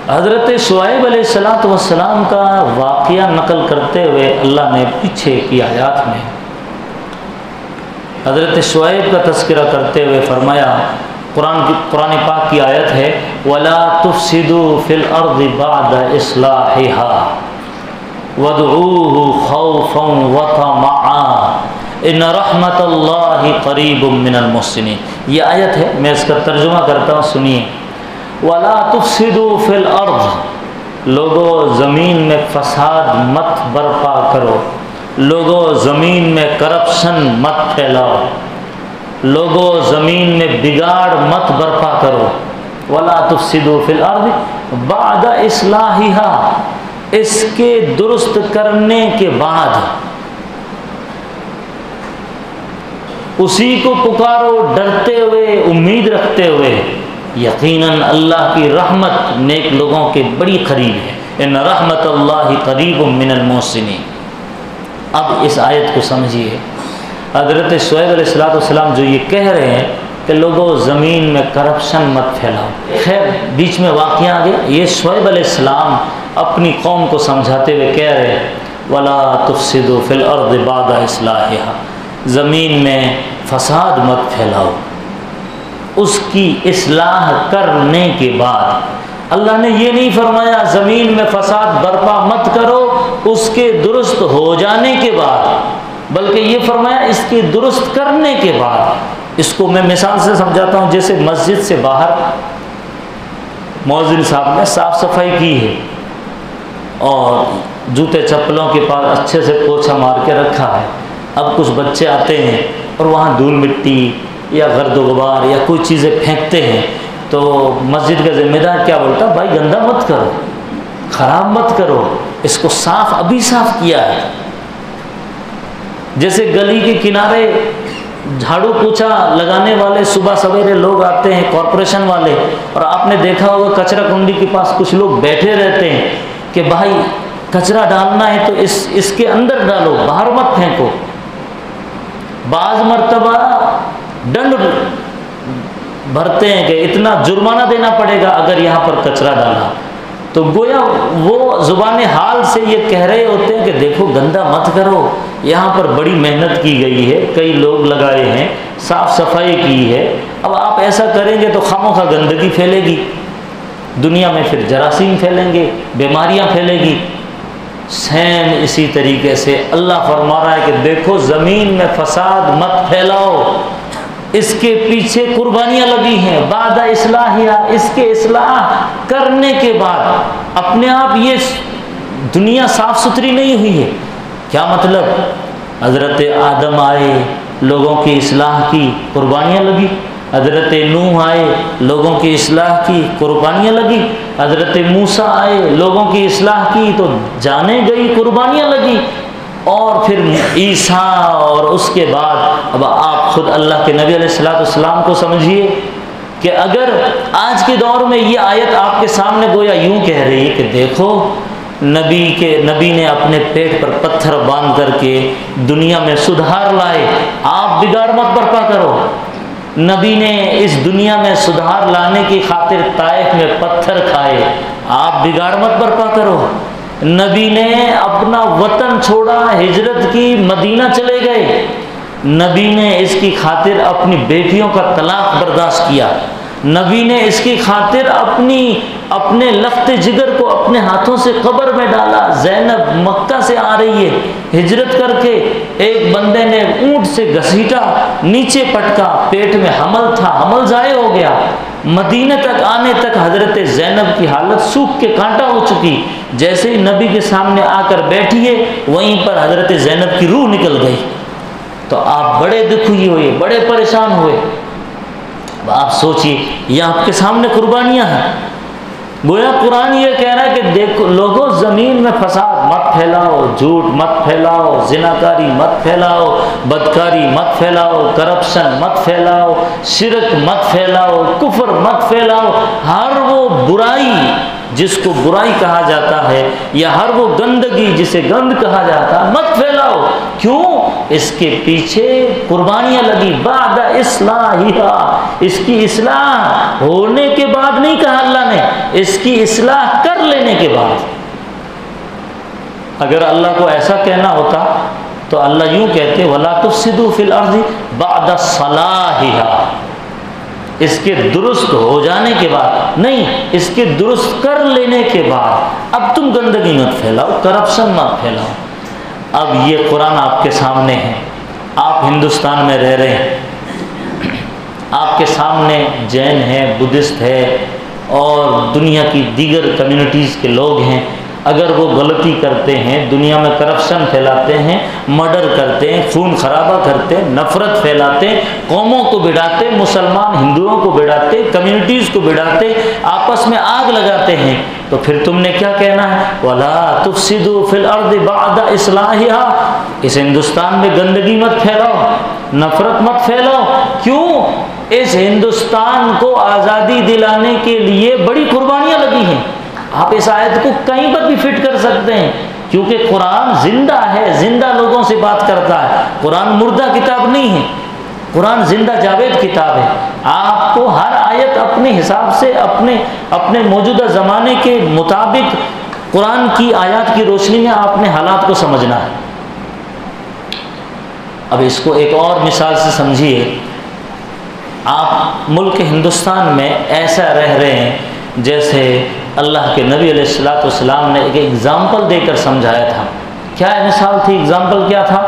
حضرت شعیب علیہ السلام کا واقعہ نقل کرتے ہوئے اللہ نے پیچھے کی آیات میں حضرت شعیب کا تذکرہ کرتے ہوئے فرمایا، قرآن پاک کی آیت ہے وَلَا تُفْسِدُوا فِي الْأَرْضِ بَعْدَ إِصْلَاحِهَا وَادْعُوهُ خَوْفًا وَطَمَعًا إِنَّ رَحْمَتَ اللَّهِ قَرِيبٌ مِّنَ الْمُحْسِنِينَ۔ یہ آیت ہے، میں اس کا ترجمہ کرتا ہوں، سنیے۔ وَلَا تُفْسِدُوا فِي الْأَرْضِ، لوگو زمین میں فساد مت برپا کرو، لوگوں زمین میں کرپشن مت پھیلاؤ، لوگوں زمین میں بگاڑ مت برپا کرو۔ وَلَا تُفْسِدُوا فِي الْأَرْضِ بَعْدَ إِصْلَاحِهَا، اس کے درست کرنے کے بعد، اسی کو پکارو ڈرتے ہوئے، امید رکھتے ہوئے، یقیناً اللہ کی رحمت نیک لوگوں کے بڑی قریب ہے۔ ان رحمت اللہ قریب من المحسنین۔ اب اس آیت کو سمجھیے، حضرت شعیب علیہ السلام جو یہ کہہ رہے ہیں کہ لوگوں زمین میں کرپشن مت پھیلاؤ، خیر بیچ میں واقعہ آ گیا، یہ شعیب علیہ السلام اپنی قوم کو سمجھاتے ہوئے کہہ رہے ہیں وَلَا تُفْسِدُوا فِي الْأَرْضِ بَعْدَ إِصْلَاحِهَا، زمین میں فساد مت پھیلاؤ، اس کی اصلاح کرنے کے بعد۔ اللہ نے یہ نہیں فرمایا زمین میں فساد برپا مت کرو اس کے درست ہو جانے کے بعد، بلکہ یہ فرمایا اس کے درست کرنے کے بعد۔ اس کو میں مثال سے سمجھاتا ہوں، جیسے مسجد سے باہر مؤذن صاحب نے صاف صفائی کی ہے اور جوتے چپلوں کے پاس اچھے سے پوچھا مار کے رکھا ہے، اب کچھ بچے آتے ہیں اور وہاں دھول مٹی یا گرد و غبار یا کوئی چیزیں پھینکتے ہیں، تو مسجد کا ذمہ دار کیا بولتا؟ بھائی گندا مت کرو، خراب مت کرو، اس کو صاف ابھی صاف کیا ہے۔ جیسے گلی کے کنارے جھاڑو پوچھا لگانے والے صبح سویرے لوگ آتے ہیں، کارپوریشن والے، اور آپ نے دیکھا ہوگا کچرا کنڈی کے پاس کچھ لوگ بیٹھے رہتے ہیں کہ بھائی کچرا ڈالنا ہے تو اس کے اندر ڈالو، باہر مت پھینکو۔ بعض مرتبہ ڈنڈ بھرتے ہیں کہ اتنا جرمانہ دینا پڑے گا اگر یہاں پر کچرا ڈالا، تو گویا وہ زبان حال سے یہ کہہ رہے ہوتے ہیں کہ دیکھو گندا مت کرو، یہاں پر بڑی محنت کی گئی ہے، کئی لوگ لگائے ہیں، صاف صفائی کی ہے، اب آپ ایسا کریں گے تو خامخواہ گندگی پھیلے گی، دنیا میں پھر جراثیم پھیلیں گے، بیماریاں پھیلے گی۔ سیم اسی طریقے سے اللہ فرما رہا ہے کہ دیکھو زمین میں فساد مت پھیلاؤ، اس کے پیچھے قربانیاں لگی ہیں، بعد اصلاحیہ، اس کے اصلاح کرنے کے بعد۔ اپنے آپ یہ دنیا صاف ستھری نہیں ہوئی ہے۔ کیا مطلب؟ حضرت آدم آئے، لوگوں کی اصلاح کی، قربانیاں لگی، حضرت نوح آئے، لوگوں کی اصلاح کی، قربانیاں لگی، حضرت موسیٰ آئے، لوگوں کی اصلاح کی تو جانیں گئی، قربانیاں لگی، اور پھر عیسیٰ، اور اس کے بعد اب آپ خود اللہ کے نبی علیہ السلام کو سمجھیے کہ اگر آج کے دور میں یہ آیت آپ کے سامنے گویا یوں کہہ رہی ہے کہ دیکھو نبی نے اپنے پیٹ پر پتھر باندھ کر کے دنیا میں سدھار لائے، آپ بگاڑ مت برپا کرو۔ نبی نے اس دنیا میں سدھار لانے کی خاطر طائف میں پتھر کھائے، آپ بگاڑ مت برپا کرو۔ نبی نے اپنا وطن چھوڑا، ہجرت کی، مدینہ چلے گئے، نبی نے اس کی خاطر اپنی بیٹیوں کا طلاق برداشت کیا، نبی نے اس کی خاطر اپنے لخت جگر کو اپنے ہاتھوں سے قبر میں ڈالا۔ زینب مکہ سے آ رہی ہے ہجرت کر کے، ایک بندے نے اونٹ سے گھسیٹا، نیچے پٹکا، پیٹ میں حمل تھا، حمل ضائع ہو گیا، مدینہ تک آنے تک حضرت زینب کی حالت سوکھ کے کانٹا ہو چکی، جیسے ہی نبی کے سامنے آ کر بیٹھی ہے وہیں پر حضرت زینب کی روح نکل گئی۔ تو آپ بڑے دکھی ہوئے، بڑے پریشان ہوئے۔ اب آپ سوچئے یہ آپ کے سامنے قربانیاں ہیں، گویا قرآن یہ کہہ رہا ہے کہ دیکھو لوگوں زمین میں فساد مت پھیلاؤ، جھوٹ مت پھیلاؤ، زناکاری مت پھیلاؤ، بدکاری مت پھیلاؤ، کرپشن مت پھیلاؤ، شرک مت پھیلاؤ، کفر مت پھیلاؤ، ہر وہ برائی جس کو برائی کہا جاتا ہے یا ہر وہ گندگی جسے گند کہا جاتا ہے مت پھیلاؤ۔ کیوں؟ اس کے پیچھے قربانیاں لگی، بعد اصلاحیہ، اس کی اصلاح ہونے کے بعد نہیں کہا اللہ نے، اس کی اصلاح کر لینے کے بعد۔ اگر اللہ کو ایسا کہنا ہوتا تو اللہ یوں کہتے وَلَا تُفْسِدُوا فِي الْأَرْضِ بَعْدَ صَلَاحِهَا، اس کے درست ہو جانے کے بعد نہیں، اس کے درست کر لینے کے بعد۔ اب تم گندگی مت پھیلاؤ، کرپشن مت پھیلاؤ۔ اب یہ قرآن آپ کے سامنے ہے، آپ ہندوستان میں رہ رہے ہیں، آپ کے سامنے جین ہے، بدھسٹ ہے اور دنیا کی دیگر کمیونٹیز کے لوگ ہیں۔ اگر وہ غلطی کرتے ہیں، دنیا میں کرپشن پھیلاتے ہیں، مرڈر کرتے ہیں، خون خرابہ کرتے ہیں، نفرت پھیلاتے ہیں، قوموں کو بڑھاتے، مسلمان ہندوؤں کو بڑھاتے، کمیونٹیز کو بڑھاتے، آپس میں آگ لگاتے ہیں، تو پھر تم نے کیا کہنا ہے؟ وَلَا تُفْسِدُوا فِي الْأَرْضِ بَعْدَ إِصْلَاحِهَا، اس ہندوستان میں گندگی مت پھیلاؤ، نفرت مت پھیلاؤ۔ کیوں؟ اس ہندوستان کو آزادی دلانے کے لیے بڑی قربانیاں لگی ہیں۔ آپ اس آیت کو کہیں پر بھی فٹ کر سکتے ہیں، کیونکہ قرآن زندہ ہے، زندہ لوگوں سے بات کرتا ہے۔ قرآن مردہ کتاب نہیں ہے، قرآن زندہ جاوید کتاب ہے۔ آپ کو ہر آیت اپنے حساب سے اپنے موجودہ زمانے کے مطابق قرآن کی آیات کی روشنی میں آپ نے حالات کو سمجھنا ہے۔ اب اس کو ایک اور مثال سے سمجھیے۔ آپ ملک ہندوستان میں ایسا رہ رہے ہیں جیسے اللہ کے نبی علیہ الصلوۃ والسلام نے ایک ایگزامپل دے کر سمجھایا تھا۔ کیا مثال تھی؟ ایگزامپل کیا تھا؟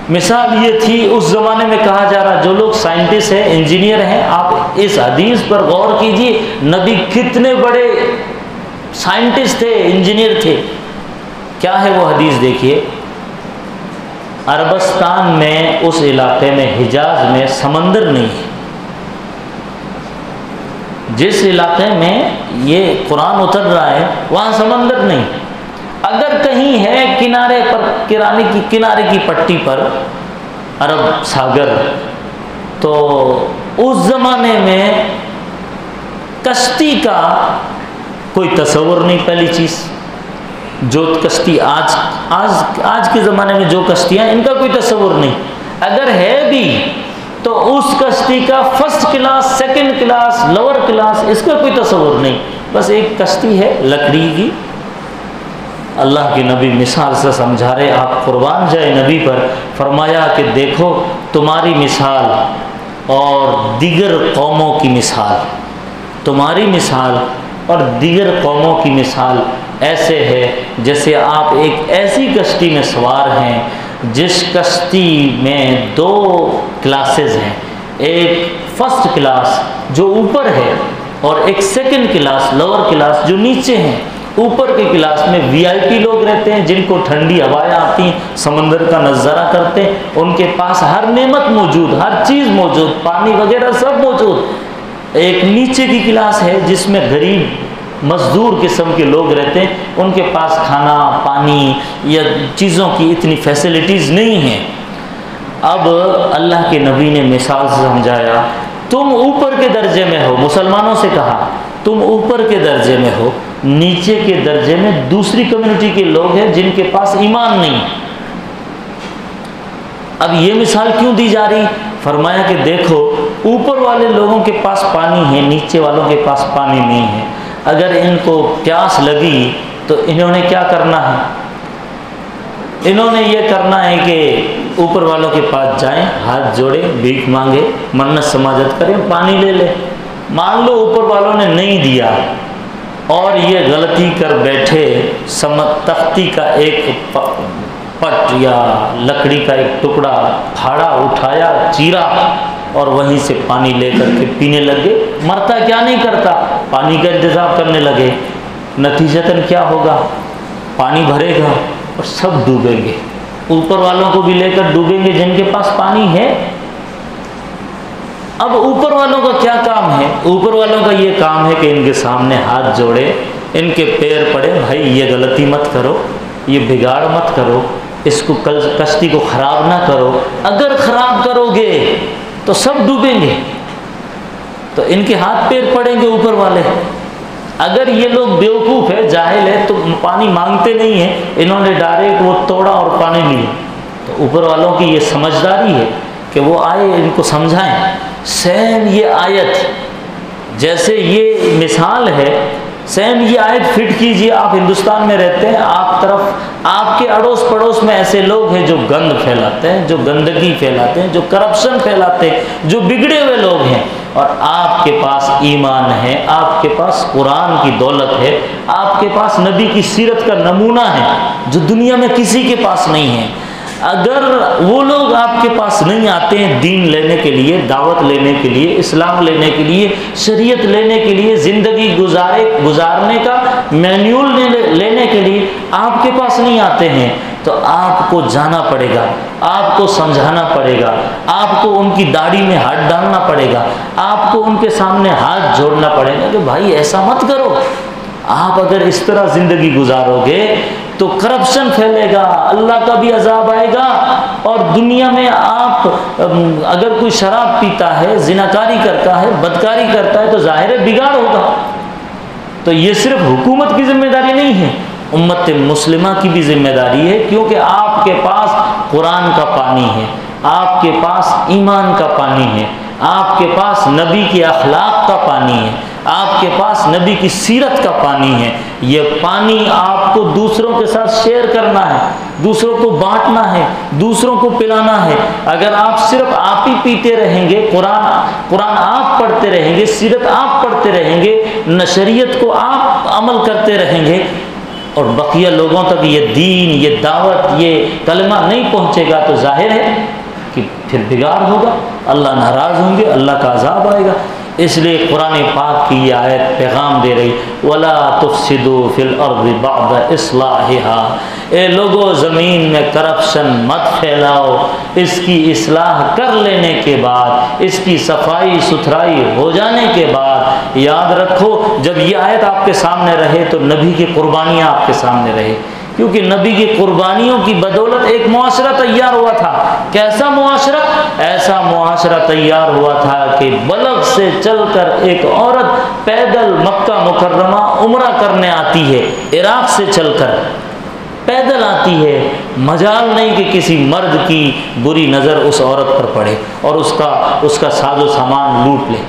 مثال یہ تھی، اس زمانے میں کہا جا رہا جو لوگ سائنٹسٹ ہیں، انجینئر ہیں، آپ اس حدیث پر غور کیجئے، نبی کتنے بڑے سائنٹسٹ تھے، انجینئر تھے۔ کیا ہے وہ حدیث؟ دیکھیے، عربستان میں، اس علاقے میں، حجاز میں سمندر نہیں ہے۔ جس علاقے میں یہ قرآن اتر رہا ہے وہاں سمندر نہیں۔ اگر کہیں ہے کنارے پر، کنارے کی پٹی پر عرب ساگر، تو اس زمانے میں کشتی کا کوئی تصور نہیں۔ پہلی چیز، جو کشتی آج کے زمانے میں جو کشتیاں، ان کا کوئی تصور نہیں۔ اگر ہے بھی تو اس کشتی کا first class, second class, lower class, اس کا کوئی تصور نہیں۔ بس ایک کشتی ہے لکڑی کی۔ اللہ کے نبی مثال سے سمجھا رہے، آپ قربان جائے نبی پر۔ فرمایا کہ دیکھو تمہاری مثال اور دیگر قوموں کی مثال، تمہاری مثال اور دیگر قوموں کی مثال ایسے ہے جیسے آپ ایک ایسی کشتی میں سوار ہیں جس کشتی میں 2 کلاسز ہیں، ایک فرسٹ کلاس جو اوپر ہے اور ایک سیکنڈ کلاس، لوور کلاس جو نیچے ہیں۔ اوپر کی کلاس میں VIP لوگ رہتے ہیں، جن کو ٹھنڈی ہوائیں آتی ہیں، سمندر کا نظارہ کرتے ہیں، ان کے پاس ہر نعمت موجود، ہر چیز موجود، پانی وغیرہ سب موجود۔ ایک نیچے کی کلاس ہے جس میں غریب مزدور قسم کے لوگ رہتے ہیں، ان کے پاس کھانا، پانی یا چیزوں کی اتنی فیسلٹیز نہیں ہیں۔ اب اللہ کے نبی نے مثال سے سمجھایا، تم اوپر کے درجے میں ہو، مسلمانوں سے کہا تم اوپر کے درجے میں ہو، نیچے کے درجے میں دوسری کمیونٹی کے لوگ ہیں جن کے پاس ایمان نہیں۔ اب یہ مثال کیوں دی جا رہی؟ فرمایا کہ دیکھو اوپر والے لوگوں کے پاس پانی ہے، نیچے والوں کے پاس پانی نہیں ہے۔ اگر ان کو پیاس لگی تو انہوں نے کیا کرنا ہے؟ انہوں نے یہ کرنا ہے کہ اوپر والوں کے پاس جائیں، ہاتھ جوڑے، بھیک مانگے، منت سماجت کریں، پانی لے لیں۔ مان لو اوپر والوں نے نہیں دیا اور یہ غلطی کر بیٹھے، تختی کا ایک پٹ یا لکڑی کا ایک ٹکڑا پھاڑا، اٹھایا، چیرا اور وہیں سے پانی لے کر کے پینے لگے، مرتا کیا نہیں کرتا، پانی کا انتظام کرنے لگے۔ نتیجتاً کیا ہوگا؟ پانی بھرے گا اور سب ڈوبیں گے، اوپر والوں کو بھی لے کر ڈوبیں گے جن کے پاس پانی ہے۔ اب اوپر والوں کا کیا کام ہے؟ اوپر والوں کا یہ کام ہے کہ ان کے سامنے ہاتھ جوڑے، ان کے پیر پڑے، بھائی یہ غلطی مت کرو، یہ بگاڑ مت کرو، اس کو کشتی کو خراب نہ کرو، اگر خراب کرو گے تو سب ڈوبیں گے۔ تو ان کے ہاتھ پیر پڑیں گے اوپر والے۔ اگر یہ لوگ بیوقوف ہے، جاہل ہے، تو پانی مانگتے نہیں ہیں، انہوں نے ڈائریکٹ وہ توڑا اور پانی لیا۔ تو اوپر والوں کی یہ سمجھداری ہے کہ وہ آئے ان کو سمجھائیں۔ سیم یہ آیت، جیسے یہ مثال ہے سیم یہ آیت فٹ کیجئے، آپ ہندوستان میں رہتے ہیں، آپ کے اڑوس پڑوس میں ایسے لوگ ہیں جو گند پھیلاتے ہیں، جو گندگی پھیلاتے ہیں، جو کرپشن پھیلاتے ہیں، جو بگڑے ہوئے لوگ ہیں، اور آپ کے پاس ایمان ہے، آپ کے پاس قرآن کی دولت ہے، آپ کے پاس نبی کی سیرت کا نمونہ ہے جو دنیا میں کسی کے پاس نہیں ہے۔ اگر وہ لوگ آپ کے پاس نہیں آتے ہیں دین لینے کے لیے، دعوت لینے کے لیے، اسلام لینے کے لیے، شریعت لینے کے لیے، زندگی گزارنے کا مینیول لینے کے لیے آپ کے پاس نہیں آتے ہیں، تو آپ کو جانا پڑے گا، آپ کو سمجھانا پڑے گا، آپ کو ان کی داڑھی میں ہاتھ ڈالنا پڑے گا، آپ کو ان کے سامنے ہاتھ جوڑنا پڑے گا کہ بھائی ایسا مت کرو۔ آپ اگر اس طرح زندگی گزارو گے تو کرپشن پھیلے گا، اللہ کا بھی عذاب آئے گا، اور دنیا میں آپ اگر کوئی شراب پیتا ہے، زناکاری کرتا ہے، بدکاری کرتا ہے تو ظاہر ہے بگاڑ ہوگا۔ تو یہ صرف حکومت کی ذمہ داری نہیں ہے، امت مسلمہ کی بھی ذمہ داری ہے، کیونکہ آپ کے پاس قرآن کا پانی ہے، آپ کے پاس ایمان کا پانی ہے، آپ کے پاس نبی کے اخلاق کا پانی ہے، آپ کے پاس نبی کی سیرت کا پانی ہے۔ یہ پانی آپ کو دوسروں کے ساتھ شیئر کرنا ہے، دوسروں کو بانٹنا ہے، دوسروں کو پلانا ہے۔ اگر آپ صرف آپ ہی پیتے رہیں گے، قرآن آپ پڑھتے رہیں گے، سیرت آپ پڑھتے رہیں گے، شریعت کو آپ عمل کرتے رہیں گے، اور بقیہ لوگوں تک یہ دین، یہ دعوت، یہ کلمہ نہیں پہنچے گا، تو ظاہر ہے کہ پھر بگاڑ ہوگا، اللہ ناراض ہوں گے، اللہ کا عذاب آئے گا۔ اس لیے قرآن پاک کی یہ آیت پیغام دے رہی، وَلَا تُفْسِدُوا فِي الْأَرْضِ بَعْدَ إِصْلَاحِهَا، اے لوگو زمین میں کرپشن مت پھیلاؤ، اس کی اصلاح کر لینے کے بعد، اس کی صفائی ستھرائی ہو جانے کے بعد۔ یاد رکھو جب یہ آیت آپ کے سامنے رہے تو نبی کی قربانیاں آپ کے سامنے رہے، کیونکہ نبی کی قربانیوں کی بدولت ایک معاشرہ تیار ہوا تھا۔ کیسا معاشرہ؟ ایسا معاشرہ تیار ہوا تھا کہ بلغ سے چل کر ایک عورت پیدل مکہ مکرمہ عمرہ کرنے آتی ہے، عراق سے چل کر پیدل آتی ہے، مجال نہیں کہ کسی مرد کی بری نظر اس عورت پر پڑے اور اس کا ساز و سامان لوٹ لے۔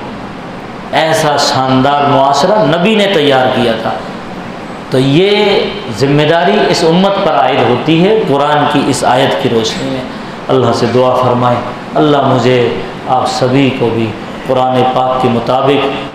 ایسا شاندار معاشرہ نبی نے تیار کیا تھا۔ تو یہ ذمہ داری اس امت پر عائد ہوتی ہے قرآن کی اس آیت کی روشنی میں۔ اللہ سے دعا فرمائیں اللہ مجھے آپ سبھی کو بھی قرآن پاک کے مطابق